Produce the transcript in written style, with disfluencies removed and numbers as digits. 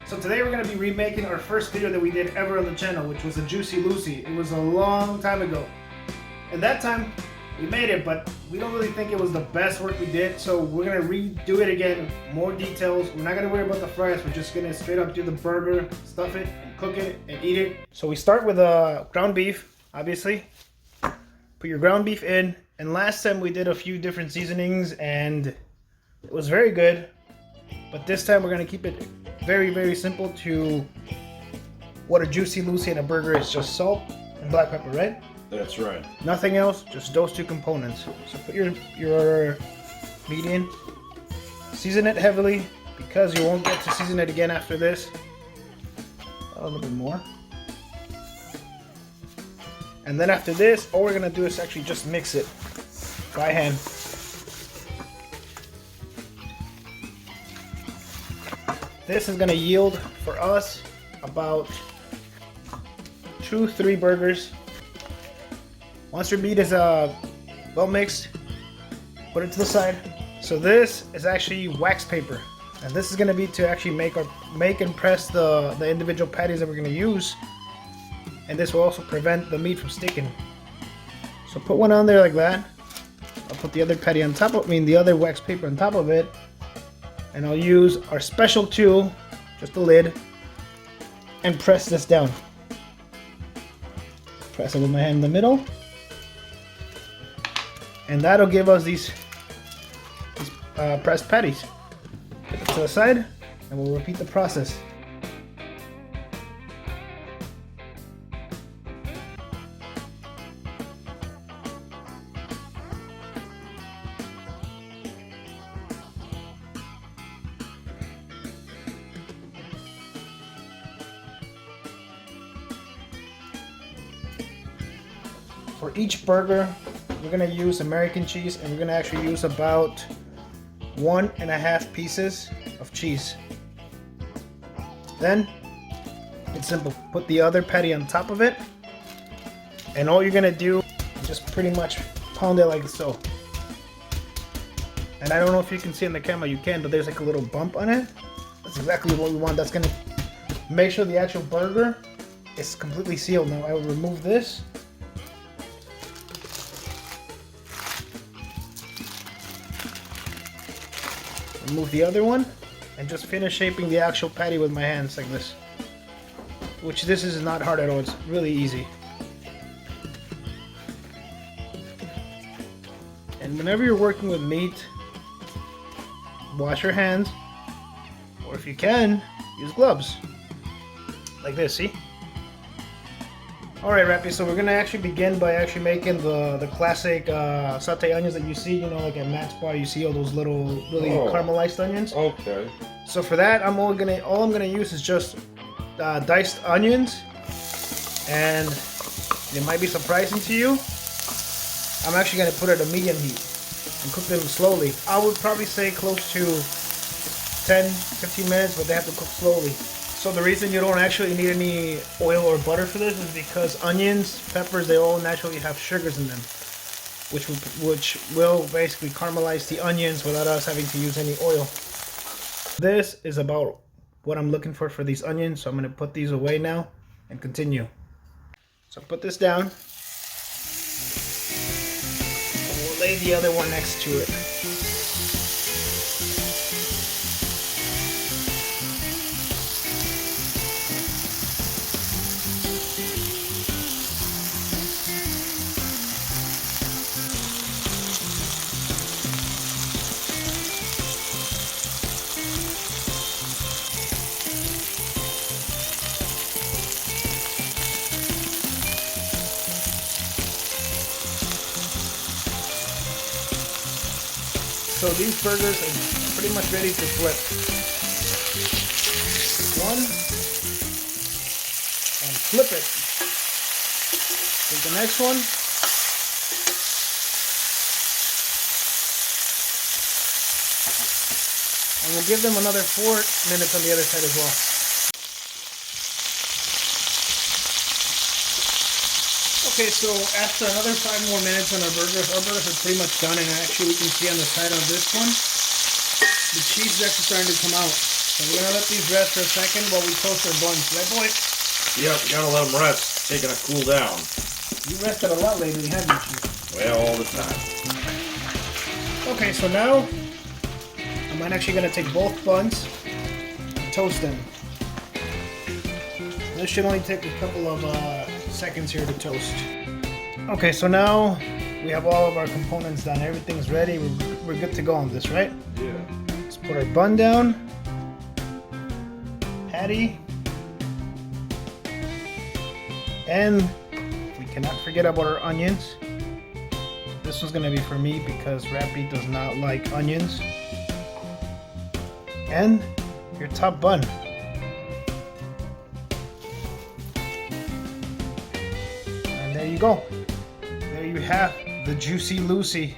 So today we're going to be remaking our first video that we did ever on the channel, which was a Juicy Lucy. It was a long time ago. And that time we made it, but we don't really think it was the best work we did, so we're going to redo it again, more details. We're not going to worry about the fries, we're just going to straight up do the burger, stuff it, and cook it, and eat it. So we start with ground beef, obviously. Put your ground beef in, and last time we did a few different seasonings, and it was very good. But this time we're going to keep it very, very simple to what a Juicy Lucy and a burger is. Just salt and black pepper, right? That's right. Nothing else, just those two components. So put your meat in. Season it heavily because you won't get to season it again after this. A little bit more. And then after this, all we're going to do is actually just mix it by hand. This is going to yield for us about 2-3 burgers. Once your meat is well mixed, put it to the side. So this is actually wax paper, and this is going to be to actually make and press the individual patties that we're going to use, and this will also prevent the meat from sticking. So put one on there like that. I'll put the other patty on top of the other wax paper on top of it. And I'll use our special tool, just the lid, and press this down. Press it with my hand in the middle. And that'll give us these pressed patties. Put it to the side, and we'll repeat the process. For each burger, we're going to use American cheese, and we're going to actually use about 1.5 pieces of cheese. Then, it's simple. Put the other patty on top of it, and all you're going to do is just pretty much pound it like so. And I don't know if you can see in the camera, you can, but there's like a little bump on it. That's exactly what we want. That's going to make sure the actual burger is completely sealed. Now I will remove this. Remove the other one and just finish shaping the actual patty with my hands like this. Which this is not hard at all, it's really easy. And whenever you're working with meat, wash your hands, or if you can, use gloves. Like this, see? Alright, Rappy, so we're going to actually begin by actually making the classic sauté onions that you see, you know, like at Matt's Bar, you see all those little, really caramelized onions. Okay. So for that, all I'm gonna use is just diced onions, and it might be surprising to you, I'm actually gonna put it at a medium heat and cook them slowly. I would probably say close to 10-15 minutes, but they have to cook slowly. So the reason you don't actually need any oil or butter for this is because onions, peppers, they all naturally have sugars in them, which will basically caramelize the onions without us having to use any oil. This is about what I'm looking for these onions, so I'm going to put these away now and continue. So put this down. And we'll lay the other one next to it. So these burgers are pretty much ready to flip. One, and flip it. Take the next one. And we'll give them another 4 minutes on the other side as well. Okay, so after another 5 more minutes on our burgers are pretty much done, and actually we can see on the side of this one, the cheese is actually starting to come out. So we're gonna let these rest for a second while we toast our buns, right, boy? Yep, you gotta let them rest. Taking a cool down. You rested a lot lately, haven't you? Well, all the time. Okay, so now I'm actually gonna take both buns and toast them. This should only take a couple of seconds here to toast. Okay, so now we have all of our components done. Everything's ready. We're good to go on this, right? Yeah. Let's put our bun down. Patty. And we cannot forget about our onions. This one's gonna be for me because Rappy does not like onions. And your top bun. And there you go. There you have the Juicy Lucy.